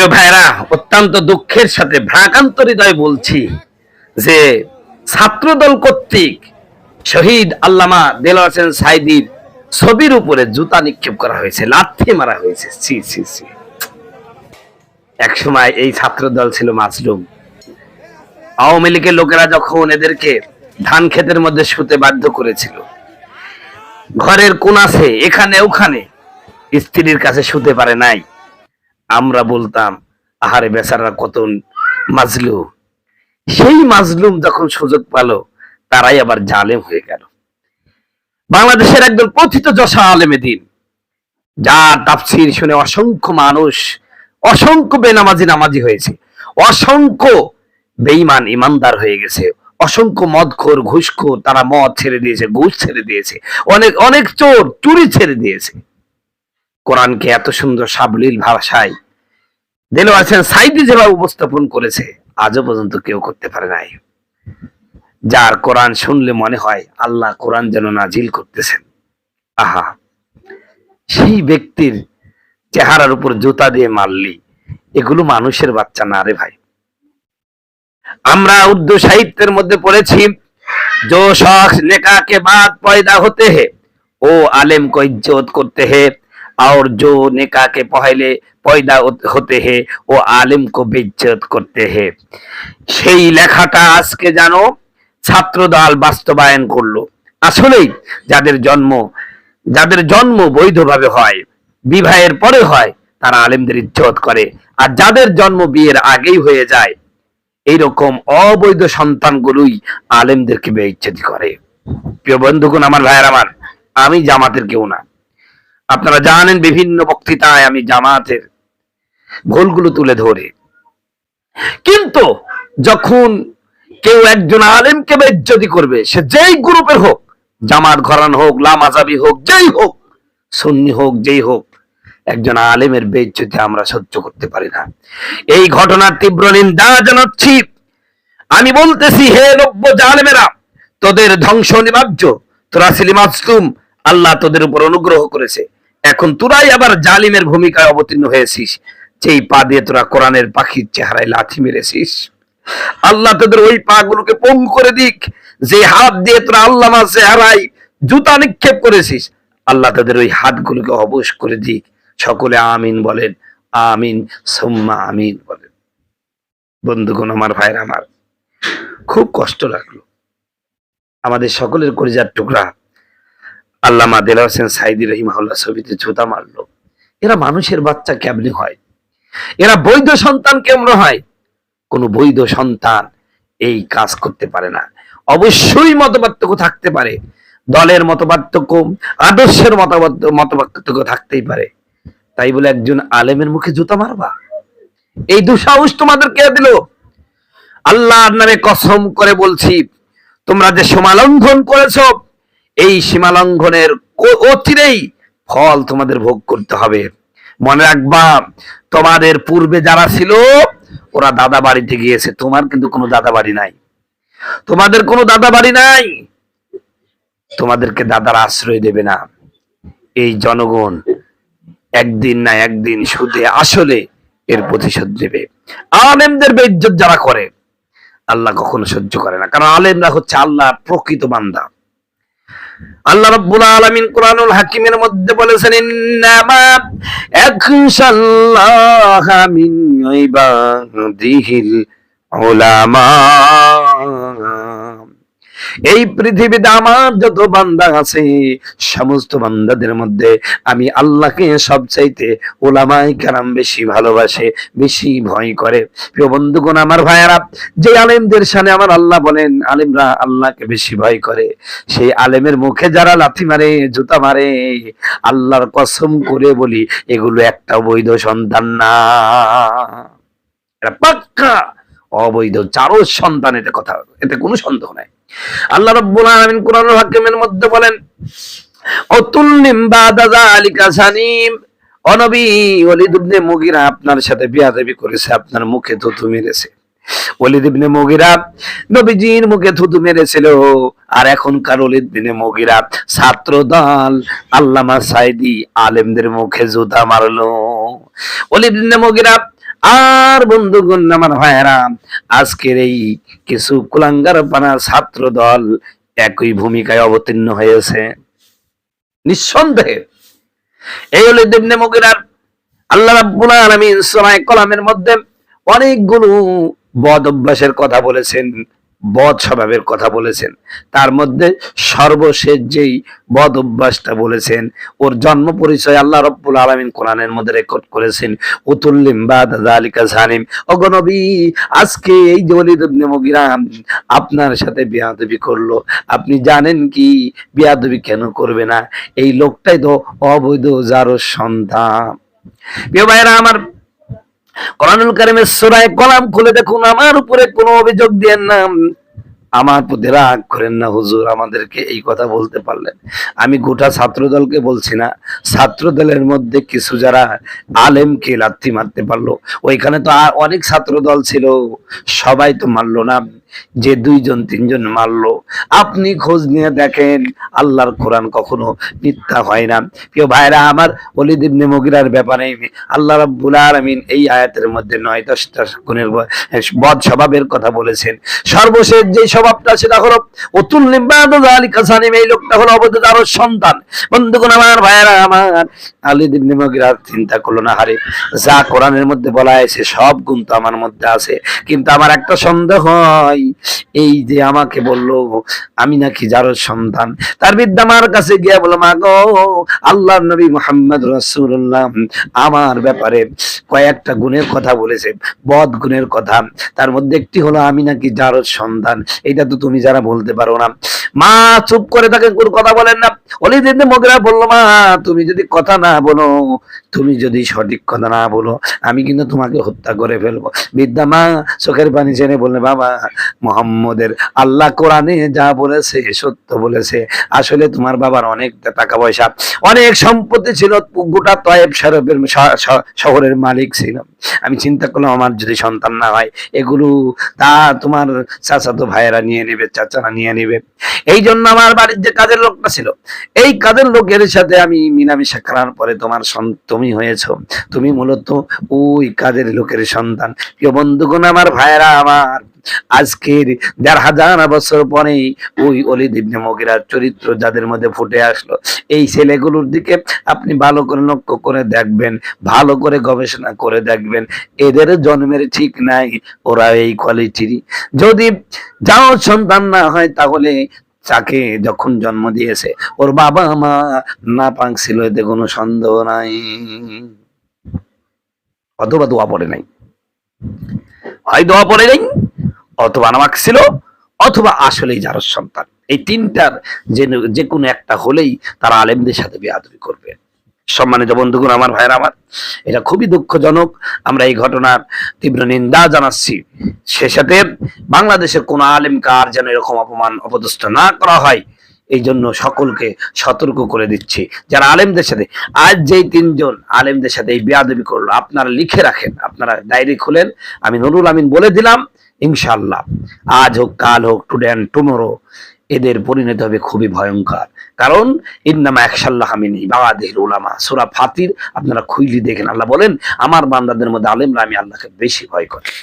প্রিয় ভাইরা, অত্যন্ত দুঃখের সাথে ভারাক্রান্ত হৃদয় বলছি যে ছাত্রদল কর্তৃক শহীদ আল্লামা দেলোয়ার হোসেন সাঈদীর ছবির উপরে জুতা নিক্ষেপ করা হয়েছে, লাথি মারা হয়েছে। ছি ছি ছি। এক সময় এই ছাত্রদল ছিল মাজলুম। আওয়ামী লীগের লোকেরা যখন এদেরকে ধান ক্ষেতের মধ্যে শুতে বাধ্য করেছিল, ঘরের কোনাছে এখানে ওখানে, স্ত্রীর কাছে শুতে পারে নাই, আমরা বলতাম আহারে বেচারা কত মাজলুম। সেই মাজলুম যখন সুযোগ পেল, তারাই আবার জালেম হয়ে গেল। বাংলাদেশের একদল কথিত যশা আলেমে দিন, যার তাফসীর শুনে অসংখ্য মানুষ, অসংখ্য বেনামাজি নামাজি হয়েছে, অসংখ্য বেঈমান ইমানদার হয়ে গেছে, অসংখ্য মদখোর ঘুষখোর তারা মদ ছেড়ে দিয়েছে, ঘুষ ছেড়ে দিয়েছে, অনেক অনেক চোর চুরি ছেড়ে দিয়েছে। কোরআনকে এত সুন্দর সাবলীল ভাষায় দেলোয়ার হোসেন সাঈদী যেভাবে উপস্থাপন করেছে, আজও পর্যন্ত কেউ করতে পারে নাই। যার কোরআন শুনলে মনে হয় আল্লাহ কোরআন যেন নাজিল করতেছেন। আহা, সেই ব্যক্তির চেহারার উপর জুতা দিয়ে মারলি, এগুলো মানুষের বাচ্চা না রে ভাই। আমরা উর্দু সাহিত্যের মধ্যে পড়েছি, जो शख्स निकाह के बाद पैदा होते हैं वो आलिम को इज्जत करते हैं, और जो निकाह के पहले पैदा होते हैं वो आलिम को बेइज्जत करते हैं। সেই লেখাটা আজকে জানো ছাত্রদল বাস্তবায়ন করলো। আসলেই যাদের জন্ম বৈধভাবে হয়, বিবাহের পরে হয়, তারা আলেমদের ইজ্জত করে, আর যাদের জন্ম বিয়ের আগেই হয়ে যায়, এইরকম অবৈধ সন্তানগুলোই আলেমদেরকে বেইজ্জতি করে। প্রিয় বন্ধুগণ, আমার ভাইয়ের আমার, আমি জামাতের কেউ না। আপনারা জানেন বিভিন্ন বক্তৃতায় আমি জামাতের ভুলগুলো তুলে ধরে, কিন্তু যখন কেউ একজন আলেমকে বেইজ্জতি করবে, সে যেই গ্রুপের হোক, জামাত ঘরানা হোক, লামাযাবি হোক, যেই হোক, সুন্নি হোক, যেই হোক, একজন আলেমের বেইজ্জতি আমরা সহ্য করতে পারি না। এই ঘটনার তীব্র নিন্দা জানাচ্ছি। আমি বলতেছি, হে নব্য জালেমেরা, তোদের ধ্বংস অনিবার্য। তোরা ছিলি মাজলুম, আল্লাহ তোদের উপর অনুগ্রহ করেছে, এখন তোরাই আবার জালিমের ভূমিকায় অবতীর্ণ হয়েছিস। যেই পা দিয়ে তোরা কোরআনের পাখির চেহারায় লাথি মেরেছিস, আল্লাহ তোদের ওই পা গুলোকে পঙ্গু করে দিক। যে হাত দিয়ে তোরা আল্লামা চেহারায় জুতা নিক্ষেপ করেছিস, আল্লাহ তোদের ওই হাতগুলোকে অবশ করে দিক। সকলে আমিন বলেন, আমিন সুম্মা আমিন বলেন। বন্ধুগণ, আমার ভাইরা আমার, খুব কষ্ট লাগলো। আমাদের সকলের কলিজার টুকরা আল্লামা দেলোয়ার হোসেন সাঈদী রাহিমাহুল্লাহ ছবিতে জুতা মারলো। এরা মানুষের বাচ্চা কেমনে হয়? এরা বৈধ সন্তান কেমন হয়? কোন বৈধ সন্তান এই কাজ করতে পারে না। অবশ্যই মতপার্থক্য থাকতে পারে, দলের মতপার্থক্য, আদর্শের মতপার্থক্য থাকতেই পারে। তাই বলে একজন আলেমের মুখে জুতা মারবা? এই দুঃসাহস তোমাদের কে দিল? আল্লাহর নামে কসম করে বলছি, তোমরা যে সীমা লঙ্ঘন করেছ, এই সীমা লঙ্ঘনের অচিরেই ফল তোমাদের ভোগ করতে হবে। মনে রাখবা, তোমাদের পূর্বে যারা ছিল ওরা দাদা বাড়িতে গিয়েছে, তোমার কিন্তু কোনো দাদা বাড়ি নাই, তোমাদের কোনো দাদা বাড়ি নাই, তোমাদেরকে দাদার আশ্রয় দেবে না। এই জনগণ একদিন না একদিন সুদে আসলে এর প্রতিশোধ নেবে। আলেমদের বেইজ্জত যারা করে, আল্লাহ কখনো সহ্য করে না, কারণ আলেমরা হচ্ছে আল্লাহর প্রকৃত বান্দা। আল্লাহ রাব্বুল আলামিন কোরআনুল হাকিমের মধ্যে বলেছেন, ইন্নামা ইয়াখশাল্লাহা মিন ইবাদিহিল উলামা। এই পৃথিবীতে আমার যত বান্দা আছে, সমস্ত বান্দাদের মধ্যে আমি আল্লাহকে সবচাইতে উলামায়ে কেরাম বেশি ভালোবাসে, বেশি ভয় করে। প্রিয় বন্ধুগণ, আমার ভাইয়েরা, যে আলেমদের সামনে আমার আল্লাহ বলেন আলেমরা আল্লাহকে বেশি ভয় করে, সেই আলেমের মুখে যারা লাথি মারে, জুতা মারে, আল্লাহর কসম করে বলি, এগুলো একটা বৈধ সন্তান না, এটা পাক্কা অবৈধ চারজ সন্তান। এতে কোনো সন্দেহ নাই। আল্লাহ রাব্বুল আলামিন কোরআনুল হাকিমের মধ্যে বলেন, অতুল্লিম বাদা যালিকা সানিম। ও নবী, ওলীদ ইবনে মুগীরা আপনার সাথে বিয়াদবি করেছে, আপনার মুখে থুতু মেরেছে। ওলীদ ইবনে মুগীরা নবীজির মুখে থুতু মেরেছিল, আর এখনকার ওলীদ ইবনে মুগীরা ছাত্রদল আল্লামা সাঈদী আলেমদের মুখে জুতা মারলো। ওলীদ ইবনে মুগীরা আর বন্ধুগণ আমার ভাইয়েরা, আজকের এই কিছু কুলাঙ্গার পানা ছাত্র দল একই ভূমিকায় অবতীর্ণ হয়েছে। নিঃসন্দেহে এই ওলীদ ইবনে মুগীরার আল্লাহ রাব্বুল আলামিন সূরা কলামের মধ্যে অনেকগুলো বদ অভ্যাসের কথা বলেছেন, বদ স্বভাবের কথা বলেছেন। তার মধ্যে সর্বশেষ যেই বদ অভ্যাসটা বলেছেন, ওর জন্ম পরিচয় আল্লাহ রাব্বুল আলামিন কোরআনের মধ্যে রেকর্ড করেছেন, উতুল্লিম বাদা যালিকা জানিম। ওগো নবী, আজকে এই যে ওলীদ ইবনে মুগীরা আপনার সাথে বেয়াদবি করলো, আপনি জানেন কি বেয়াদবি কেন করবে না? এই লোকটাই তো অবৈধ জারজ সন্তান। প্রিয় ভাইরা আমার, কোরআনুল কারীমের সূরা কলাম খুলে দেখুন, আমার উপরে কোনো অভিযোগ দিয়েন না, আমার প্রতি রাগ করেন না হুজুর, আমাদেরকে এই কথা বলতে পারলেন। আমি গোটা ছাত্র দলকে বলছি না, ছাত্র দলের মধ্যে কিছু যারা আলেমকে লাথি মারতে পারলো, ওইখানে তো আর অনেক ছাত্র দল ছিল, সবাই তো মারলো না, যে 2 জন 3 জন মারলো। আপনি খোঁজ নিয়ে দেখেন, আল্লাহর কোরআন কখনো মিথ্যা হয় না। প্রিয় ভাইরা আমার, ওলীদ ইবনে মুগীরার ব্যাপারে আল্লাহ রাব্বুল আলামিন এই আয়াতের মধ্যে 9-10টা গুণের বদ স্বভাবের কথা বলেছেন। সর্বশেষ যে স্বভাবটা, সেটা হলো উতুল্লিম বাদা যালিকা জানিম। এই লোকটা হলো অবৈধ জারজ সন্তান। বন্ধুগণ আমার ভাইরা আমার, ওলীদ ইবনে মুগীরা চিন্তা করলো না, হারে যা কোরআনের মধ্যে বলা আছে সব গুণ তো আমার মধ্যে আছে, কিন্তু আমার একটা সন্দেহ হয়, এই যে আমাকে বললো আমি নাকি জারজ সন্তান, তার বিদ্যা আমার কাছে গিয়া বলো, মা গো, আল্লাহর নবী মুহাম্মদ রাসূলুল্লাহ আমার ব্যাপারে কয়েকটা গুণের কথা বলেছে, বদ গুণের কথা। তার মধ্যে একটি হলো আমি নাকি জারজ সন্তান। এটা তো তুমি যারা বলতে পারো না। মা চুপ করে তাকে কোনো কথা বলেন না। ওলীদ ইবনে মুগীরা বলল, মা তুমি যদি কথা না বলো, তুমি যদি সঠিক কথা না বলো, আমি কিন্তু তোমাকে হত্যা করে ফেলবো। বৃদ্ধা মা চোখের পানি ছেড়ে বললে, বাবা, মুহাম্মদের আল্লাহ কোরআনে যা বলেছে সত্য বলেছে। আসলে তোমার বাবার অনেক টাকা পয়সা, অনেক সম্পত্তি ছিল, গোটা তয়েব শহরের মালিক ছিল। আমি চিন্তা করলাম, আমার যদি সন্তান না হয়, এগুলো তা তোমার চাচাতো ভাইয়েরা নিয়ে নেবে, চাচারা নিয়ে নেবে। এই জন্য আমার বাড়ির যে কাজের লোকটা ছিল, এই কাজের লোকের সাথে আমি মিলামিশা করার পরে তোমার তুমি হয়েছো। তুমি মূলত ওই কাজের লোকের সন্তান। প্রিয় বন্ধুগণ আমার ভাইয়েরা আমার, আজকের 1500 বছর পরে ওই ওলীদ ইবনে মুগীরার চরিত্র যাদের মধ্যে ফুটে আসলো, এই ছেলেগুলোর দিকে আপনি ভালো করে লক্ষ্য করে দেখবেন, ভালো করে গবেষণা করে দেখবেন, এদের জন্মের ঠিক নাই, ওরা এই কোয়ালিটির। যদি যাও সন্তান না হয়, তাহলে যাকে যখন জন্ম দিয়েছে ওর বাবা মা নাপাক ছিল, এতে কোনো সন্দেহ নাই। অথবা দোয়া পড়ে নাই, হয় দোয়া পড়ে নাই, অথবা নামাক ছিল, অথবা আসলেই জারজ সন্তান। এই তিনটার যে কোনো একটা হলেই তারা আলেমদের সাথে বেয়াদবি করবে। সম্মানিত বন্ধুগণ আমার ভাইরা আমার, এটা খুবই দুঃখজনক। আমরা এই ঘটনার তীব্র নিন্দা জানাচ্ছি। সে সাথে বাংলাদেশের কোন আলেমকে আর যেন এরকম অপমান অপদস্থ না করা হয়, এই জন্য সকলকে সতর্ক করে দিচ্ছি। যারা আলেমদের সাথে, আজ যেই 3 জন আলেমদের সাথে এই বেয়াদবি করলো, আপনারা লিখে রাখেন, আপনারা ডায়েরি খুলেন। আমি নুরুল আমিন বলে দিলাম, ইনশাআল্লাহ আজ হোক, কাল হোক, টুডে এন্ড টুমরো, এদের পরিণতি হবে খুবই ভয়ঙ্কর। কারণ ইন্নামা ইয়াখশাল্লাহ মিন ইবাদিহিল উলামা, সূরা ফাতির আপনারা খুইলি দেখেন, আল্লাহ বলেন, আমার বান্দাদের মধ্যে আলেমরা আমি আল্লাহকে বেশি ভয় করি।